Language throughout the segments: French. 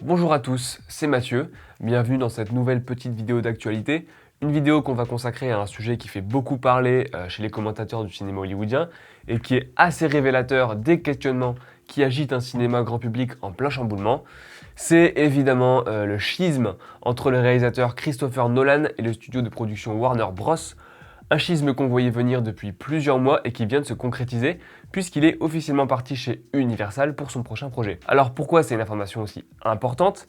Bonjour à tous, c'est Mathieu, bienvenue dans cette nouvelle petite vidéo d'actualité, une vidéo qu'on va consacrer à un sujet qui fait beaucoup parler chez les commentateurs du cinéma hollywoodien et qui est assez révélateur des questionnements qui agitent un cinéma grand public en plein chamboulement. C'est évidemment le schisme entre le réalisateur Christopher Nolan et le studio de production Warner Bros. Un schisme qu'on voyait venir depuis plusieurs mois et qui vient de se concrétiser puisqu'il est officiellement parti chez Universal pour son prochain projet. Alors pourquoi c'est une information aussi importante?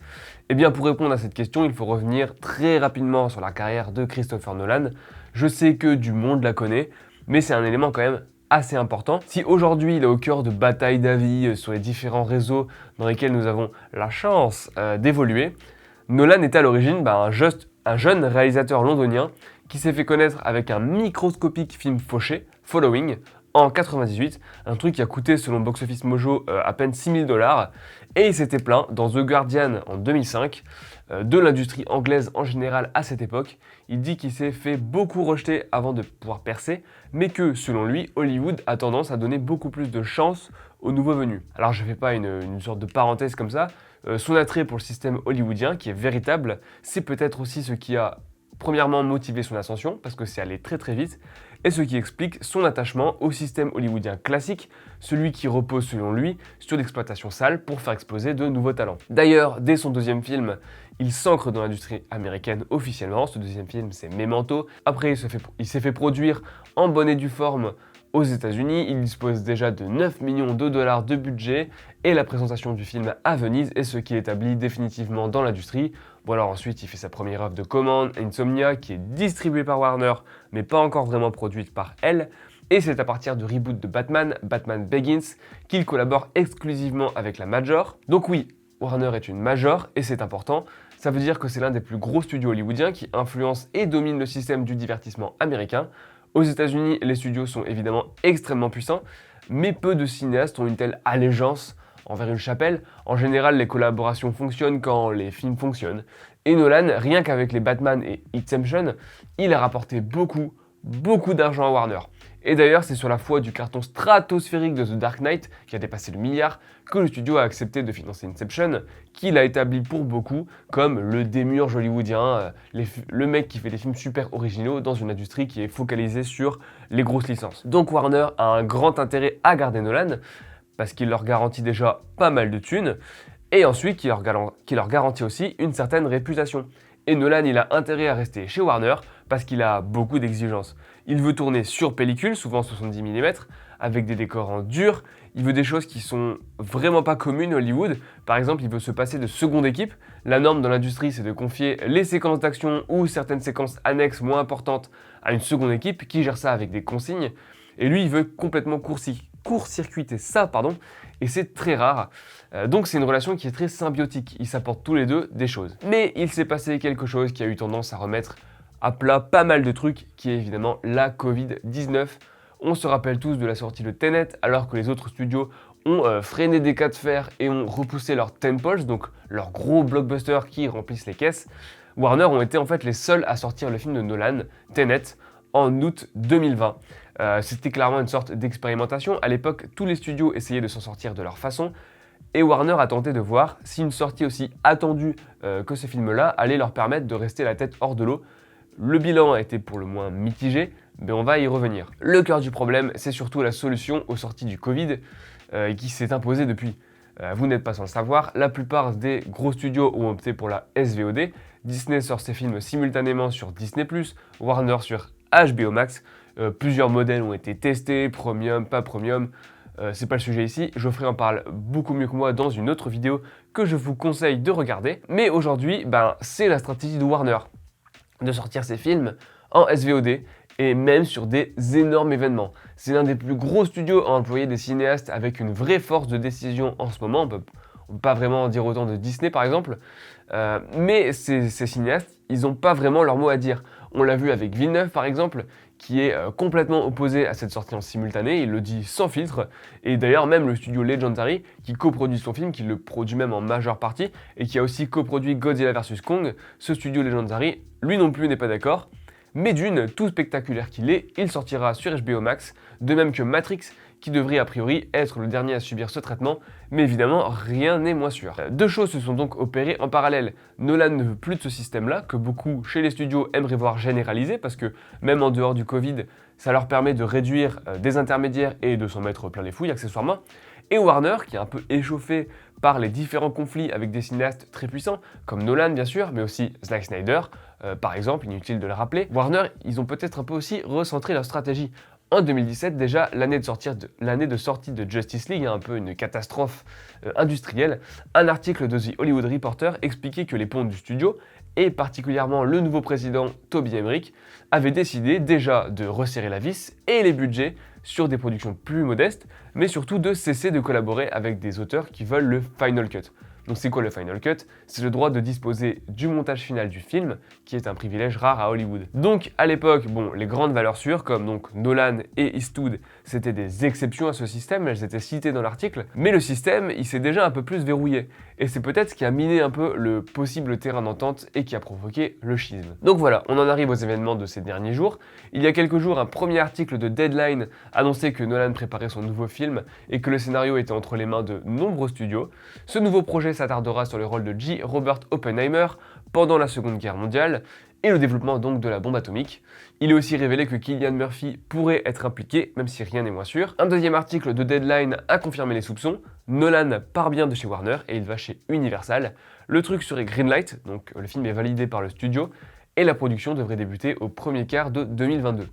Eh bien pour répondre à cette question, il faut revenir très rapidement sur la carrière de Christopher Nolan. Je sais que du monde la connaît, mais c'est un élément quand même assez important. Si aujourd'hui il est au cœur de batailles d'avis sur les différents réseaux dans lesquels nous avons la chance d'évoluer, Nolan était à l'origine un jeune réalisateur londonien qui s'est fait connaître avec un microscopique film fauché, Following, en 98, un truc qui a coûté selon Box Office Mojo à peine 6 000 $, et il s'était plaint dans The Guardian en 2005 de l'industrie anglaise en général à cette époque. Il dit qu'il s'est fait beaucoup rejeter avant de pouvoir percer, mais que selon lui, Hollywood a tendance à donner beaucoup plus de chance aux nouveaux venus. Alors je fais pas une sorte de parenthèse comme ça, son attrait pour le système hollywoodien qui est véritable, c'est peut-être aussi ce qui a premièrement motivé son ascension, parce que c'est allé très très vite, et ce qui explique son attachement au système hollywoodien classique, celui qui repose selon lui sur l'exploitation sale pour faire exploser de nouveaux talents. D'ailleurs, dès son deuxième film, il s'ancre dans l'industrie américaine officiellement. Ce deuxième film, c'est Memento. Après, il s'est fait produire en bonne et due forme aux États-Unis. Il dispose déjà de 9 millions de dollars de budget et la présentation du film à Venise est ce qui l'établit définitivement dans l'industrie. Bon alors ensuite il fait sa première œuvre de commande, Insomnia, qui est distribuée par Warner mais pas encore vraiment produite par elle. Et c'est à partir du reboot de Batman, Batman Begins, qu'il collabore exclusivement avec la Major. Donc oui, Warner est une Major et c'est important. Ça veut dire que c'est l'un des plus gros studios hollywoodiens qui influence et domine le système du divertissement américain. Aux États-Unis, les studios sont évidemment extrêmement puissants, mais peu de cinéastes ont une telle allégeance envers une chapelle. En général, les collaborations fonctionnent quand les films fonctionnent. Et Nolan, rien qu'avec les Batman et Inception, il a rapporté beaucoup d'argent à Warner. Et d'ailleurs, c'est sur la foi du carton stratosphérique de The Dark Knight, qui a dépassé le milliard, que le studio a accepté de financer Inception, qu'il a établi pour beaucoup comme le démiurge hollywoodien, le mec qui fait des films super originaux dans une industrie qui est focalisée sur les grosses licences. Donc Warner a un grand intérêt à garder Nolan, parce qu'il leur garantit déjà pas mal de thunes, et ensuite qu'il leur garantit aussi une certaine réputation. Et Nolan, il a intérêt à rester chez Warner parce qu'il a beaucoup d'exigences. Il veut tourner sur pellicule, souvent 70 mm, avec des décors en dur. Il veut des choses qui sont vraiment pas communes à Hollywood. Par exemple, il veut se passer de seconde équipe. La norme dans l'industrie, c'est de confier les séquences d'action ou certaines séquences annexes moins importantes à une seconde équipe qui gère ça avec des consignes. Et lui, il veut complètement court-circuiter ça, et c'est très rare. Donc c'est une relation qui est très symbiotique, ils s'apportent tous les deux des choses. Mais il s'est passé quelque chose qui a eu tendance à remettre à plat pas mal de trucs, qui est évidemment la Covid-19. On se rappelle tous de la sortie de Tenet, alors que les autres studios ont freiné des cas de fer et ont repoussé leurs tentpoles, donc leurs gros blockbusters qui remplissent les caisses. Warner ont été en fait les seuls à sortir le film de Nolan, Tenet, en août 2020. C'était clairement une sorte d'expérimentation. À l'époque, tous les studios essayaient de s'en sortir de leur façon, et Warner a tenté de voir si une sortie aussi attendue que ce film-là allait leur permettre de rester la tête hors de l'eau. Le bilan a été pour le moins mitigé, mais on va y revenir. Le cœur du problème, c'est surtout la solution aux sorties du Covid qui s'est imposée depuis. Vous n'êtes pas sans le savoir, la plupart des gros studios ont opté pour la SVOD. Disney sort ses films simultanément sur Disney+, Warner sur HBO Max. Plusieurs modèles ont été testés, premium, pas premium, c'est pas le sujet ici. Geoffrey en parle beaucoup mieux que moi dans une autre vidéo que je vous conseille de regarder. Mais aujourd'hui, c'est la stratégie de Warner de sortir ses films en SVOD et même sur des énormes événements. C'est l'un des plus gros studios à employer des cinéastes avec une vraie force de décision en ce moment. On peut pas vraiment en dire autant de Disney par exemple, mais ces cinéastes, ils n'ont pas vraiment leur mot à dire. On l'a vu avec Villeneuve par exemple, qui est complètement opposé à cette sortie en simultané, il le dit sans filtre, et d'ailleurs même le studio Legendary, qui coproduit son film, qui le produit même en majeure partie, et qui a aussi coproduit Godzilla vs Kong, ce studio Legendary, lui non plus n'est pas d'accord, mais d'une, tout spectaculaire qu'il est, il sortira sur HBO Max, de même que Matrix, qui devrait a priori être le dernier à subir ce traitement, mais évidemment rien n'est moins sûr. Deux choses se sont donc opérées en parallèle. Nolan ne veut plus de ce système-là, que beaucoup chez les studios aimeraient voir généralisé, parce que même en dehors du Covid, ça leur permet de réduire des intermédiaires et de s'en mettre plein les fouilles accessoirement. Et Warner, qui est un peu échauffé par les différents conflits avec des cinéastes très puissants, comme Nolan bien sûr, mais aussi Zack Snyder, par exemple, inutile de le rappeler, Warner, ils ont peut-être un peu aussi recentré leur stratégie. En 2017, déjà, l'année de sortie de Justice League, un peu une catastrophe industrielle, un article de The Hollywood Reporter expliquait que les pontes du studio, et particulièrement le nouveau président Toby Emmerich, avaient décidé déjà de resserrer la vis et les budgets sur des productions plus modestes, mais surtout de cesser de collaborer avec des auteurs qui veulent le Final Cut. Donc c'est quoi le Final Cut? C'est le droit de disposer du montage final du film, qui est un privilège rare à Hollywood. Donc à l'époque, bon, les grandes valeurs sûres, comme donc Nolan et Eastwood, c'était des exceptions à ce système, elles étaient citées dans l'article, mais le système, il s'est déjà un peu plus verrouillé. Et c'est peut-être ce qui a miné un peu le possible terrain d'entente et qui a provoqué le schisme. Donc voilà, on en arrive aux événements de ces derniers jours. Il y a quelques jours, un premier article de Deadline annonçait que Nolan préparait son nouveau film et que le scénario était entre les mains de nombreux studios. Ce nouveau projet s'attardera sur le rôle de J. Robert Oppenheimer pendant la Seconde Guerre mondiale et le développement donc de la bombe atomique. Il est aussi révélé que Cillian Murphy pourrait être impliqué, même si rien n'est moins sûr. Un deuxième article de Deadline a confirmé les soupçons. Nolan part bien de chez Warner et il va chez Universal. Le truc serait greenlight, donc le film est validé par le studio, et la production devrait débuter au premier quart de 2022.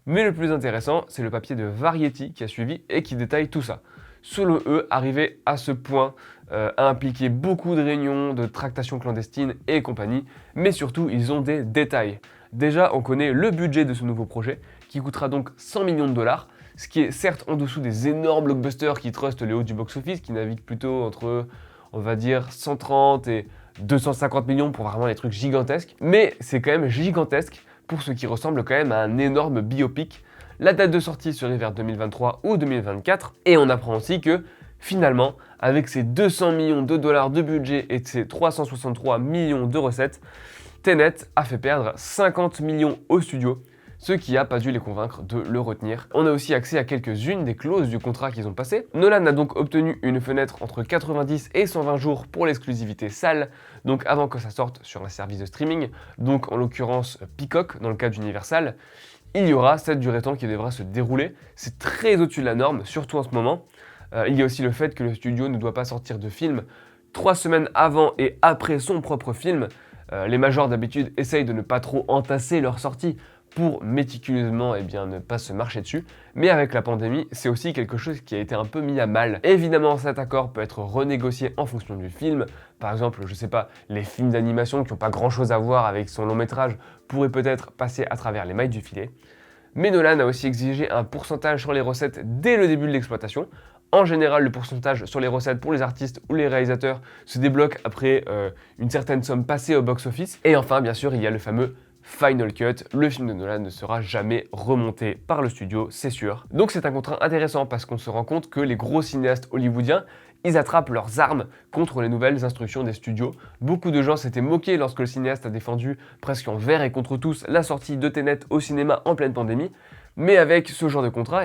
Mais le plus intéressant, c'est le papier de Variety qui a suivi et qui détaille tout ça. Selon eux, arriver à ce point a impliqué beaucoup de réunions, de tractations clandestines et compagnie, mais surtout, ils ont des détails. Déjà, on connaît le budget de ce nouveau projet, qui coûtera donc 100 millions de dollars, ce qui est certes en dessous des énormes blockbusters qui trustent le haut du box-office, qui naviguent plutôt entre, on va dire, 130 et 250 millions pour vraiment les trucs gigantesques, mais c'est quand même gigantesque pour ce qui ressemble quand même à un énorme biopic. La date de sortie serait vers 2023 ou 2024, et on apprend aussi que, finalement, avec ses 200 millions de dollars de budget et ses 363 millions de recettes, Tenet a fait perdre 50 millions au studio, ce qui n'a pas dû les convaincre de le retenir. On a aussi accès à quelques-unes des clauses du contrat qu'ils ont passé. Nolan a donc obtenu une fenêtre entre 90 et 120 jours pour l'exclusivité salle, donc avant que ça sorte sur un service de streaming, donc en l'occurrence Peacock dans le cas d'Universal. Il y aura cette durée de temps qui devra se dérouler. C'est très au-dessus de la norme, surtout en ce moment. Il y a aussi le fait que le studio ne doit pas sortir de film 3 semaines avant et après son propre film. Les majors d'habitude essayent de ne pas trop entasser leur sortie pour méticuleusement ne pas se marcher dessus. Mais avec la pandémie, c'est aussi quelque chose qui a été un peu mis à mal. Évidemment, cet accord peut être renégocié en fonction du film. Par exemple, je sais pas, les films d'animation qui n'ont pas grand chose à voir avec son long métrage pourraient peut-être passer à travers les mailles du filet. Mais Nolan a aussi exigé un pourcentage sur les recettes dès le début de l'exploitation. En général, le pourcentage sur les recettes pour les artistes ou les réalisateurs se débloque après une certaine somme passée au box-office. Et enfin, bien sûr, il y a le fameux Final Cut. Le film de Nolan ne sera jamais remonté par le studio, c'est sûr. Donc c'est un contrat intéressant parce qu'on se rend compte que les gros cinéastes hollywoodiens, ils attrapent leurs armes contre les nouvelles instructions des studios. Beaucoup de gens s'étaient moqués lorsque le cinéaste a défendu presque envers et contre tous la sortie de Tenet au cinéma en pleine pandémie. Mais avec ce genre de contrat,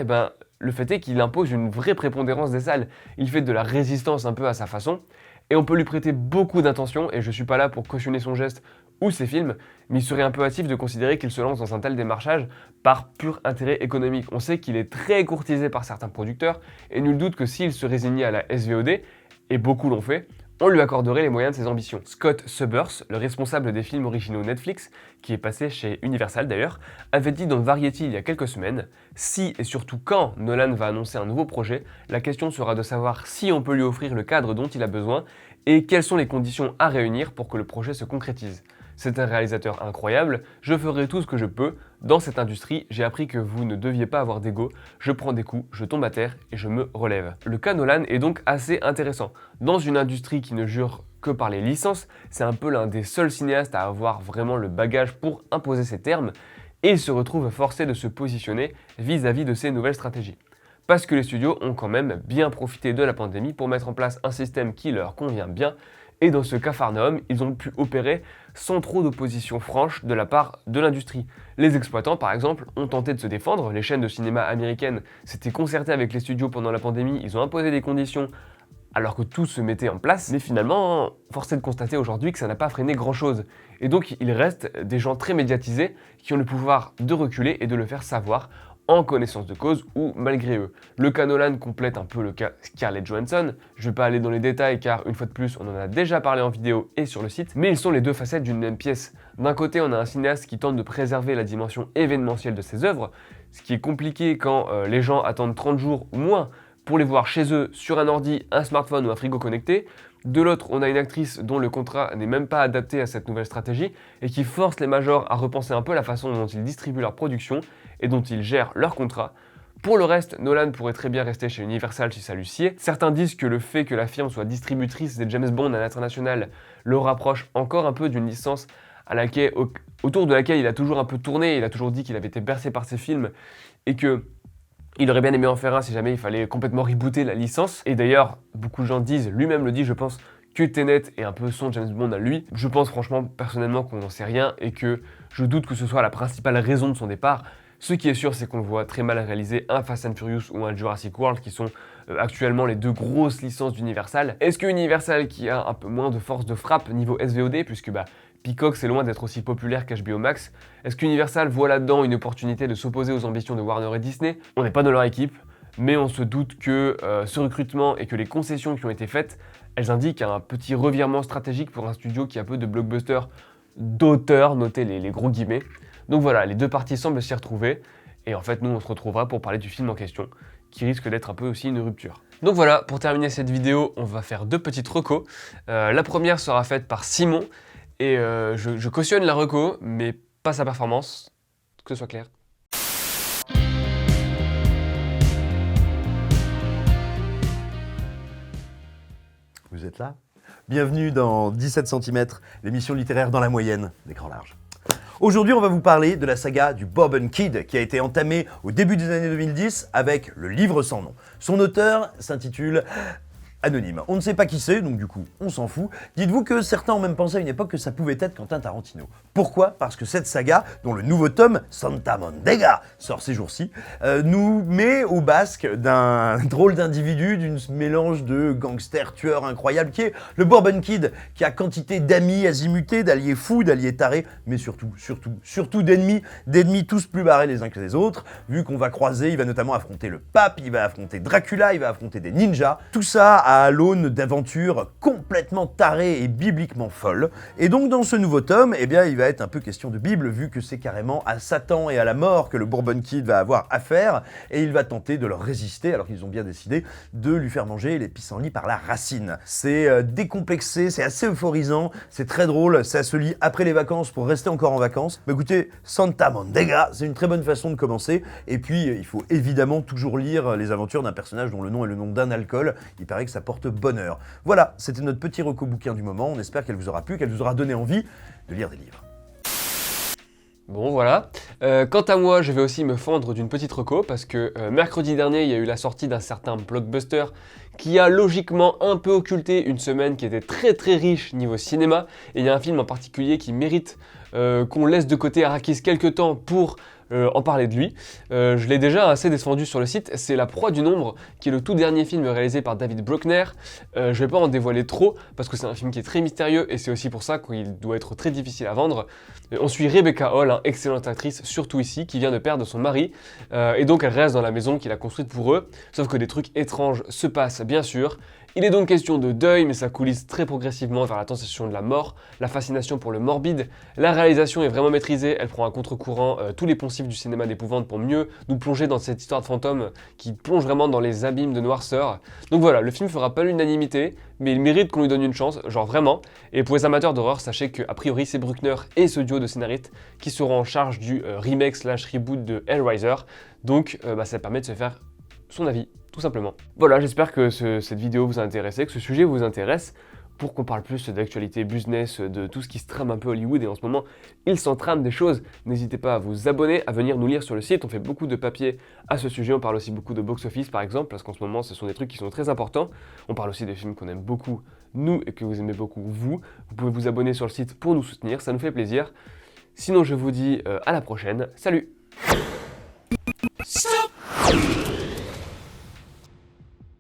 le fait est qu'il impose une vraie prépondérance des salles. Il fait de la résistance un peu à sa façon. Et on peut lui prêter beaucoup d'intention, et je suis pas là pour cautionner son geste ou ses films, mais il serait un peu hâtif de considérer qu'il se lance dans un tel démarchage par pur intérêt économique. On sait qu'il est très courtisé par certains producteurs, et nul doute que s'il se résignait à la SVOD, et beaucoup l'ont fait, on lui accorderait les moyens de ses ambitions. Scott Subbers, le responsable des films originaux Netflix, qui est passé chez Universal d'ailleurs, avait dit dans Variety il y a quelques semaines « Si et surtout quand Nolan va annoncer un nouveau projet, la question sera de savoir si on peut lui offrir le cadre dont il a besoin et quelles sont les conditions à réunir pour que le projet se concrétise. C'est un réalisateur incroyable, je ferai tout ce que je peux. Dans cette industrie, j'ai appris que vous ne deviez pas avoir d'ego, je prends des coups, je tombe à terre et je me relève. » Le cas Nolan est donc assez intéressant. Dans une industrie qui ne jure que par les licences, c'est un peu l'un des seuls cinéastes à avoir vraiment le bagage pour imposer ses termes, et il se retrouve forcé de se positionner vis-à-vis de ces nouvelles stratégies. Parce que les studios ont quand même bien profité de la pandémie pour mettre en place un système qui leur convient bien, Et dans ce Capharnaüm, ils ont pu opérer sans trop d'opposition franche de la part de l'industrie. Les exploitants, par exemple, ont tenté de se défendre. Les chaînes de cinéma américaines s'étaient concertées avec les studios pendant la pandémie, ils ont imposé des conditions alors que tout se mettait en place. Mais finalement, force est de constater aujourd'hui que ça n'a pas freiné grand-chose. Et donc, il reste des gens très médiatisés qui ont le pouvoir de reculer et de le faire savoir en connaissance de cause ou malgré eux. Le cas Nolan complète un peu le cas Scarlett Johansson. Je ne vais pas aller dans les détails car une fois de plus on en a déjà parlé en vidéo et sur le site, mais ils sont les deux facettes d'une même pièce. D'un côté on a un cinéaste qui tente de préserver la dimension événementielle de ses œuvres, ce qui est compliqué quand les gens attendent 30 jours ou moins pour les voir chez eux sur un ordi, un smartphone ou un frigo connecté. De l'autre, on a une actrice dont le contrat n'est même pas adapté à cette nouvelle stratégie et qui force les majors à repenser un peu la façon dont ils distribuent leur production et dont ils gèrent leur contrat. Pour le reste, Nolan pourrait très bien rester chez Universal si ça lui sied. Certains disent que le fait que la firme soit distributrice des James Bond à l'international le rapproche encore un peu d'une licence autour de laquelle il a toujours un peu tourné. Il a toujours dit qu'il avait été bercé par ses films et que il aurait bien aimé en faire un si jamais il fallait complètement rebooter la licence. Et d'ailleurs, beaucoup de gens disent, lui-même le dit, je pense, que Tenet est un peu son James Bond à lui. Je pense franchement, personnellement, qu'on n'en sait rien et que je doute que ce soit la principale raison de son départ. Ce qui est sûr, c'est qu'on le voit très mal réaliser un Fast and Furious ou un Jurassic World qui sont actuellement les deux grosses licences d'Universal. Est-ce que Universal, qui a un peu moins de force de frappe niveau SVOD, puisque Peacock c'est loin d'être aussi populaire qu'HBO Max, est-ce qu'Universal voit là-dedans une opportunité de s'opposer aux ambitions de Warner et Disney? On n'est pas dans leur équipe, mais on se doute que ce recrutement et que les concessions qui ont été faites, elles indiquent un petit revirement stratégique pour un studio qui a peu de blockbuster d'auteur, notez les gros guillemets. Donc voilà, les deux parties semblent s'y retrouver, et en fait nous on se retrouvera pour parler du film en question, qui risque d'être un peu aussi une rupture. Donc voilà, pour terminer cette vidéo, on va faire deux petites recos. La première sera faite par Simon, et je cautionne la reco, mais pas sa performance, que ce soit clair. Vous êtes là? Bienvenue dans 17 cm, l'émission littéraire dans la moyenne des grands larges. Aujourd'hui, on va vous parler de la saga du Bourbon Kid qui a été entamée au début des années 2010 avec le livre sans nom. Son auteur s'intitule Anonyme. On ne sait pas qui c'est, donc du coup, on s'en fout. Dites-vous que certains ont même pensé à une époque que ça pouvait être Quentin Tarantino. Pourquoi? Parce que cette saga, dont le nouveau tome, Santa Mondega, sort ces jours-ci, nous met au basque d'un drôle d'individu, d'une mélange de gangster tueur incroyable qui est le Bourbon Kid, qui a quantité d'amis azimutés, d'alliés fous, d'alliés tarés, mais surtout d'ennemis tous plus barrés les uns que les autres. Vu qu'on va croiser, il va notamment affronter le pape, il va affronter Dracula, il va affronter des ninjas. Tout ça à l'aune d'aventures complètement tarées et bibliquement folles. Et donc dans ce nouveau tome, eh bien, il va être un peu question de Bible, vu que c'est carrément à Satan et à la mort que le Bourbon Kid va avoir affaire, et il va tenter de leur résister, alors qu'ils ont bien décidé de lui faire manger les pissenlits par la racine. C'est décomplexé, c'est assez euphorisant, c'est très drôle, ça se lit après les vacances pour rester encore en vacances. Mais écoutez, Santa Mondega, c'est une très bonne façon de commencer, et puis il faut évidemment toujours lire les aventures d'un personnage dont le nom est le nom d'un alcool. Il paraît que ça porte bonheur. Voilà, c'était notre petit reco bouquin du moment. On espère qu'elle vous aura plu, qu'elle vous aura donné envie de lire des livres. Bon voilà. Quant à moi, je vais aussi me fendre d'une petite reco parce que mercredi dernier, il y a eu la sortie d'un certain blockbuster qui a logiquement un peu occulté une semaine qui était très très riche niveau cinéma. Et il y a un film en particulier qui mérite qu'on laisse de côté Arrakis quelques temps pour en parler de lui. Je l'ai déjà assez défendu sur le site, c'est La Proie du Nombre, qui est le tout dernier film réalisé par David Bruckner. Je vais pas en dévoiler trop, parce que c'est un film qui est très mystérieux, et c'est aussi pour ça qu'il doit être très difficile à vendre. On suit Rebecca Hall, excellente actrice, surtout ici, qui vient de perdre son mari, et donc elle reste dans la maison qu'il a construite pour eux, sauf que des trucs étranges se passent, bien sûr. Il est donc question de deuil, mais ça coulisse très progressivement vers la tentation de la mort, la fascination pour le morbide. La réalisation est vraiment maîtrisée, elle prend à contre-courant tous les poncifs du cinéma d'épouvante pour mieux nous plonger dans cette histoire de fantôme qui plonge vraiment dans les abîmes de noirceur. Donc voilà, le film fera pas l'unanimité, mais il mérite qu'on lui donne une chance, genre vraiment. Et pour les amateurs d'horreur, sachez que a priori c'est Bruckner et ce duo de scénaristes qui seront en charge du remake/reboot de Hellraiser. Donc ça permet de se faire son avis, tout simplement. Voilà, j'espère que cette vidéo vous a intéressé, que ce sujet vous intéresse. pour qu'on parle plus d'actualité business, de tout ce qui se trame un peu Hollywood. Et en ce moment, il s'en trame des choses. N'hésitez pas à vous abonner, à venir nous lire sur le site. On fait beaucoup de papiers à ce sujet. On parle aussi beaucoup de box-office par exemple, parce qu'en ce moment, ce sont des trucs qui sont très importants. On parle aussi des films qu'on aime beaucoup, nous, et que vous aimez beaucoup, vous. Vous pouvez vous abonner sur le site pour nous soutenir, ça nous fait plaisir. Sinon, je vous dis à la prochaine. Salut!